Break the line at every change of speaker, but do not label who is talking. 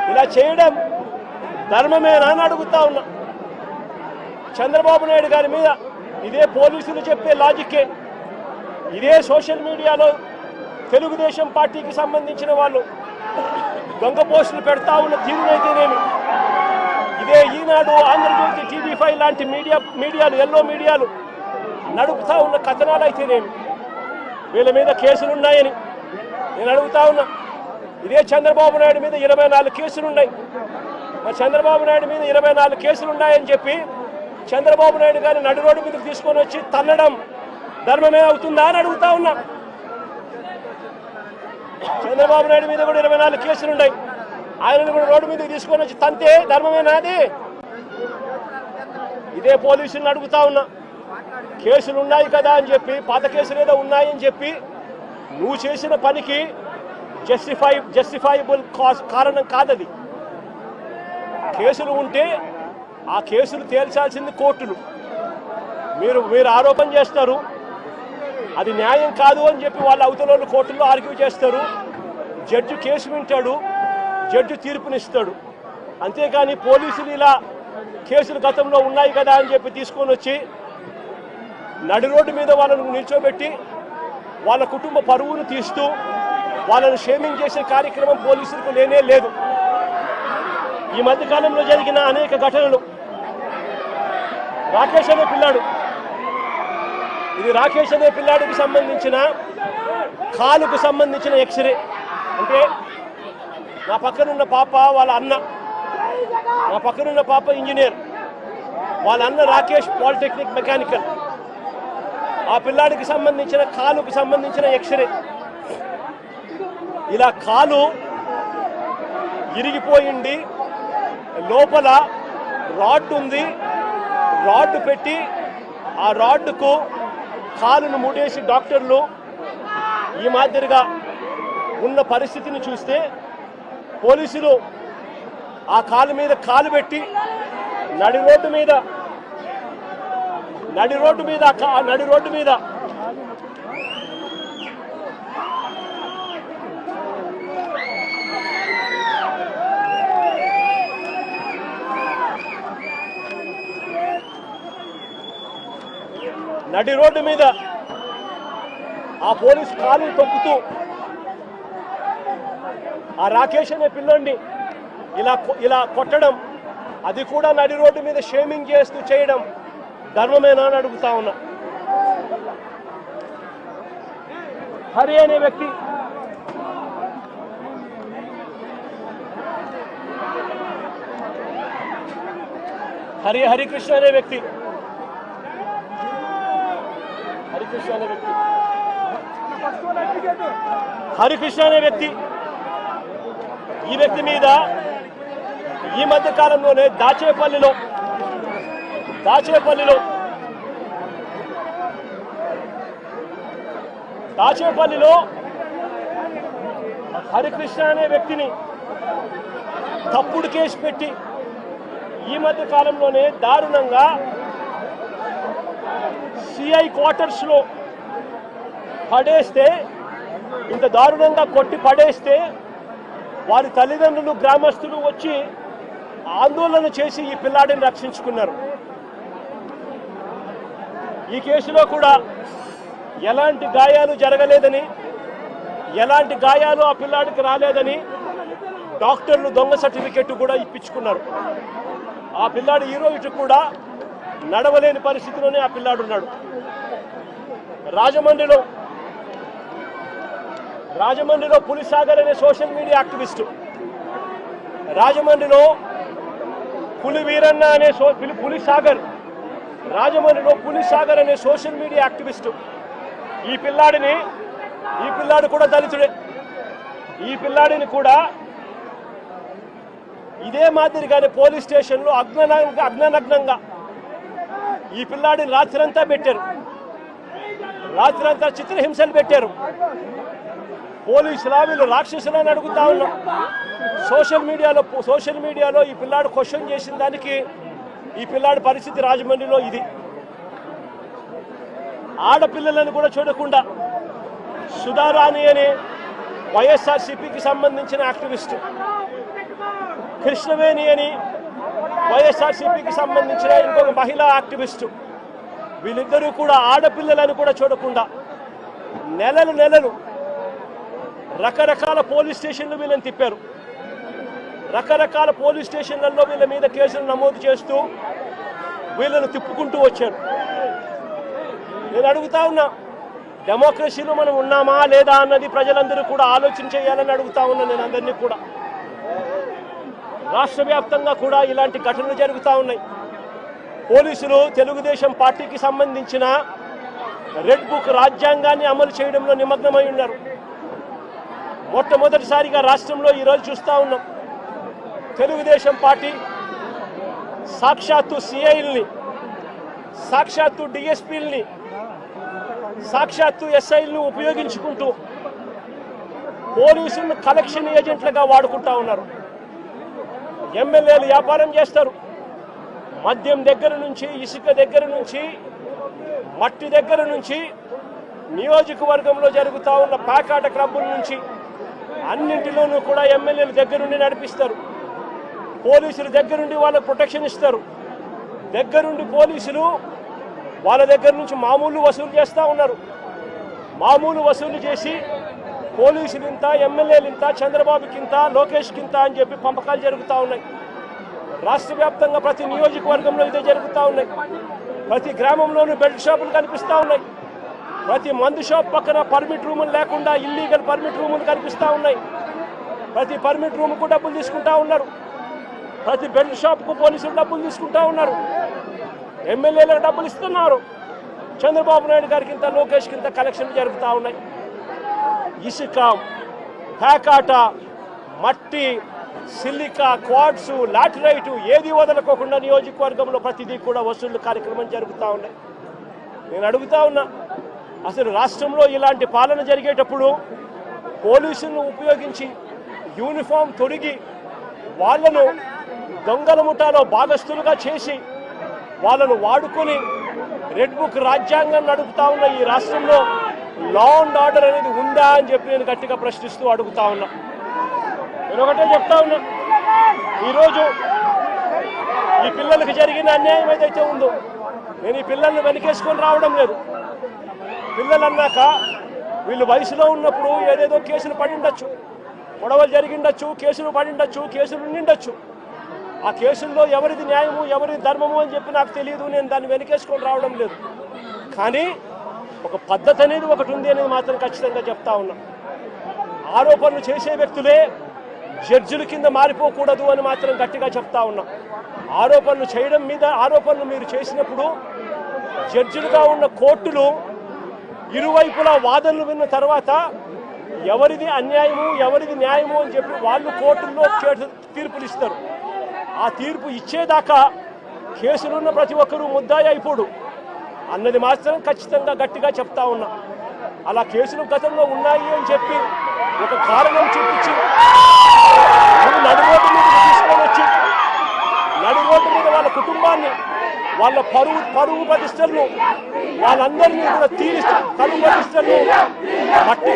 ఇలా చేయడం ధర్మమేనా అని అడుగుతా ఉన్నా. చంద్రబాబు నాయుడు గారి మీద ఇదే పోలీసులు చెప్పే లాజిక్కే, ఇదే సోషల్ మీడియాలో తెలుగుదేశం పార్టీకి సంబంధించిన వాళ్ళు దొంగ పోస్టులు పెడతా ఉన్న తీరునైతేనేమి, ఇదే ఈనాడు, ఆంధ్రజ్యోతి, TV5 లాంటి మీడియాలు ఎల్లో మీడియాలు నడుపుతా ఉన్న కథనాలు అయితేనేమి, వీళ్ళ మీద కేసులున్నాయని నేను అడుగుతా ఉన్నా. ఇదే చంద్రబాబు నాయుడు మీద 24 కేసులున్నాయి. మరి చంద్రబాబు నాయుడు మీద 24 కేసులున్నాయని చెప్పి చంద్రబాబు నాయుడు గారిని నడి రోడ్డు మీదకి తీసుకొని వచ్చి తన్నడం ధర్మమే అవుతుందా అని అడుగుతా ఉన్నా. చంద్రబాబు నాయుడు మీద కూడా 24 కేసులున్నాయి. ఆయనను కూడా రోడ్డు మీదకి తీసుకొని వచ్చి తంతే ధర్మమేనా అది? ఇదే పోలీసులను అడుగుతా ఉన్నా. కేసులు ఉన్నాయి కదా అని చెప్పి, పాత కేసులు ఏదో ఉన్నాయని చెప్పి నువ్వు చేసిన పనికి జస్టిఫైబుల్ కారణం కాదది. కేసులు ఉంటే ఆ కేసులు తేల్చాల్సింది కోర్టులు. మీరు ఆరోపణ చేస్తారు, అది న్యాయం కాదు అని చెప్పి వాళ్ళ అవతల కోర్టుల్లో ఆర్గ్యూ చేస్తారు. జడ్జి కేసు వింటాడు, జడ్జి తీర్పునిస్తాడు. అంతేకాని పోలీసులు ఇలా కేసులు గతంలో ఉన్నాయి కదా అని చెప్పి తీసుకొని వచ్చి నడి రోడ్డు మీద వాళ్ళను నిల్చోబెట్టి వాళ్ళ కుటుంబ పరువును తీస్తూ వాళ్ళను షేమింగ్ చేసే కార్యక్రమం పోలీసులకు లేనే లేదు. ఈ మధ్యకాలంలో జరిగిన అనేక ఘటనలు, రాకేష్ అనే పిల్లాడు, ఇది రాకేష్ అనే పిల్లాడికి సంబంధించిన కాలుకు సంబంధించిన ఎక్స్రే. అంటే నా పక్కనున్న పాప వాళ్ళ అన్న, నా పక్కనున్న పాప ఇంజనీర్, వాళ్ళ అన్న రాకేష్ పాలిటెక్నిక్ మెకానికల్. ఆ పిల్లాడికి సంబంధించిన కాలుకు సంబంధించిన ఎక్స్రే. ఇలా కాలు ఇరిగిపోయింది, లోపల రాడ్ ఉంది, రాడ్ పెట్టి ఆ రాడ్కు కాలును ముడేసి డాక్టర్లు ఈ మాదిరిగా ఉన్న పరిస్థితిని చూస్తే పోలీసులు ఆ కాలు మీద కాలు పెట్టి నడి రోడ్డు మీద ఆ పోలీసు కాలు తొక్కుతూ ఆ రాకేష్ అనే పిల్లోడిని ఇలా కొట్టడం, అది కూడా నడి రోడ్డు మీద షేమింగ్ చేస్తూ చేయడం ధర్మమేనా అని అడుగుతా ఉన్నా. హరి అనే వ్యక్తి, హరికృష్ణ అనే వ్యక్తి, ఈ వ్యక్తి మీద ఈ మధ్య కాలంలోనే దాచేపల్లిలో హరికృష్ణ అనే వ్యక్తిని తప్పుడు కేసు పెట్టి ఈ మధ్య కాలంలోనే దారుణంగా సిఐ క్వార్టర్స్ లో పడేస్తే, ఇంత దారుణంగా కొట్టి పడేస్తే వారి తల్లిదండ్రులు, గ్రామస్తులు వచ్చి ఆందోళన చేసి ఈ పిల్లాడిని రక్షించుకున్నారు. ఈ కేసులో కూడా ఎలాంటి గాయాలు జరగలేదని, ఎలాంటి గాయాలు ఆ పిల్లాడికి రాలేదని డాక్టర్లు దొంగ సర్టిఫికెట్ కూడా ఇప్పించుకున్నారు. ఆ పిల్లాడు ఈ రోజు కూడా నడవలేని పరిస్థితిలోనే ఆ పిల్లాడు ఉన్నాడు. రాజమండ్రిలో పులిసాగర్ అనే సోషల్ మీడియా యాక్టివిస్టు, రాజమండ్రిలో పులివీరన్న అనే పులిసాగర్ అనే సోషల్ మీడియా యాక్టివిస్టు. ఈ పిల్లాడు కూడా దళితుడే. ఈ పిల్లాడిని కూడా ఇదే మాదిరిగానే పోలీస్ స్టేషన్లో అగ్ననగ్నంగా ఈ పిల్లాడిని రాత్రంతా పెట్టారు, రాత్రంతా చిత్రహింసలు పెట్టారు. పోలీసులా వీళ్ళు రాక్షసులని అడుగుతా ఉన్నాం. సోషల్ మీడియాలో ఈ పిల్లాడు క్వశ్చన్ చేసిన దానికి ఈ పిల్లాడి పరిస్థితి రాజమండ్రిలో ఇది. ఆడపిల్లలను కూడా చూడకుండా సుధారాణి అనే వైఎస్ఆర్సీపీకి సంబంధించిన యాక్టివిస్టు, కృష్ణవేణి అని వైఎస్ఆర్సీపీకి సంబంధించిన ఇంకొక మహిళా యాక్టివిస్టు, వీళ్ళిద్దరూ కూడా ఆడపిల్లలని కూడా చూడకుండా నెలలు రకరకాల పోలీస్ స్టేషన్లు వీళ్ళని తిప్పారు. రకరకాల పోలీస్ స్టేషన్లలో వీళ్ళ మీద కేసులు నమోదు చేస్తూ వీళ్ళను తిప్పుకుంటూ వచ్చారు. నేను అడుగుతా ఉన్నా, డెమోక్రసీలో మనం ఉన్నామా లేదా అన్నది ప్రజలందరూ కూడా ఆలోచన చేయాలని అడుగుతా ఉన్నా నేను అందరినీ కూడా. రాష్ట్ర వ్యాప్తంగా కూడా ఇలాంటి ఘటనలు జరుగుతూ ఉన్నాయి. పోలీసులు తెలుగుదేశం పార్టీకి సంబంధించిన రెడ్ బుక్ రాజ్యాంగాన్ని అమలు చేయడంలో నిమగ్నమై ఉన్నారు. మొట్టమొదటిసారిగా రాష్ట్రంలో ఈరోజు చూస్తూ ఉన్నాం, తెలుగుదేశం పార్టీ సాక్షాత్తు సిఐల్ని, సాక్షాత్తు డిఎస్పీల్ని, సాక్షాత్తు ఎస్ఐల్ని ఉపయోగించుకుంటూ పోలీసులను కలెక్షన్ ఏజెంట్లుగా వాడుకుంటా ఉన్నారు. ఎమ్మెల్యేలు వ్యాపారం చేస్తారు. మద్యం దగ్గర నుంచి, ఇసుక దగ్గర నుంచి, మట్టి దగ్గర నుంచి, నియోజకవర్గంలో జరుగుతూ ఉన్న ప్యాకాట క్లబ్బుల నుంచి అన్నింటిలోనూ కూడా ఎమ్మెల్యేలు దగ్గరుండి నడిపిస్తారు. పోలీసులు దగ్గరుండి వాళ్ళకు ప్రొటెక్షన్ ఇస్తారు. దగ్గరుండి పోలీసులు వాళ్ళ దగ్గర నుంచి మామూలు వసూలు చేస్తూ ఉన్నారు. మామూలు వసూలు చేసి పోలీసులు ఇంత, ఎమ్మెల్యేలు ఇంత, చంద్రబాబుకి ఇంత, లోకేష్కి ఇంత అని చెప్పి పంపకాలు జరుగుతూ ఉన్నాయి. రాష్ట్ర వ్యాప్తంగా ప్రతి నియోజకవర్గంలో ఇదే జరుగుతూ ఉన్నాయి. ప్రతి గ్రామంలోనూ బెల్ట్ షాపులు కనిపిస్తూ ఉన్నాయి. ప్రతి మందు షాప్ పక్కన పర్మిట్ రూములు లేకుండా ఇల్లీగల్ పర్మిట్ రూములు కనిపిస్తూ ఉన్నాయి. ప్రతి పర్మిట్ రూముకు డబ్బులు తీసుకుంటా ఉన్నారు. ప్రతి బెల్ట్ షాప్కు పోలీసులు డబ్బులు తీసుకుంటా ఉన్నారు. ఎమ్మెల్యేలకు డబ్బులు ఇస్తున్నారు. చంద్రబాబు నాయుడు గారికి ఇంత, లోకేష్కి ఇంత కలెక్షన్లు జరుగుతూ ఉన్నాయి. ఇసుక, ప్యాకాట, మట్టి, సిలికా, క్వాడ్స్, లాటరైటు ఏది వదలకోకుండా నియోజకవర్గంలో ప్రతిదీ కూడా వసూళ్లు కార్యక్రమం జరుగుతూ ఉన్నాయి. నేను అడుగుతా ఉన్నా, అసలు రాష్ట్రంలో ఇలాంటి పాలన జరిగేటప్పుడు పోలీసులను ఉపయోగించి యూనిఫామ్ తొడిగి వాళ్ళను దొంగల ముఠాలో భాగస్థులుగా చేసి వాళ్ళను వాడుకొని రెడ్ బుక్ రాజ్యాంగం నడుపుతా ఉన్న ఈ రాష్ట్రంలో లా అండ్ ఆర్డర్ అనేది ఉందా అని చెప్పి నేను గట్టిగా ప్రశ్నిస్తూ అడుగుతా ఉన్నా. నేను ఒకటే చెప్తా ఉన్నా, ఈరోజు ఈ పిల్లలకు జరిగిన అన్యాయం ఏదైతే ఉందో, నేను ఈ పిల్లల్ని వెనకేసుకొని రావడం లేదు. పిల్లలు అన్నాక వీళ్ళు వయసులో ఉన్నప్పుడు ఏదేదో కేసులు పడిండొచ్చు, గొడవలు జరిగిండొచ్చు, కేసులు పడిండొచ్చు, కేసులు నిండొచ్చు. ఆ కేసుల్లో ఎవరిది న్యాయము, ఎవరిది ధర్మము అని చెప్పి నాకు తెలియదు. నేను దాన్ని వెనకేసుకొని రావడం లేదు. కానీ ఒక పద్ధతి అనేది ఒకటి ఉంది అనేది మాత్రం ఖచ్చితంగా చెప్తా ఉన్నా. ఆరోపణలు చేసే వ్యక్తులే జడ్జిల కింద మారిపోకూడదు అని మాత్రం గట్టిగా చెప్తా ఉన్నా. ఆరోపణలు చేయడం మీద ఆరోపణలు మీరు చేసినప్పుడు జడ్జిలుగా ఉన్న కోర్టులు ఇరువైపులా వాదనలు విన్న తర్వాత ఎవరిది అన్యాయము, ఎవరిది న్యాయము అని చెప్పి వాళ్ళు కోర్టుల్లో తీర్పులు ఇస్తారు. ఆ తీర్పు ఇచ్చేదాకా కేసులున్న ప్రతి ఒక్కరూ ముద్దాయి అయిపోడు అన్నది మాత్రం ఖచ్చితంగా గట్టిగా చెప్తా ఉన్నా. అలా కేసులు గతంలో ఉన్నాయి అని చెప్పి ఒక కారణం చూపించి నడి రోడ్డు మీద తీసుకొని వచ్చి నడి రోడ్డు మీద వాళ్ళ కుటుంబాన్ని, వాళ్ళ పరువు ప్రతిష్టలను, వాళ్ళందరినీ కూడా పరువు ప్రతిష్టలను మట్టి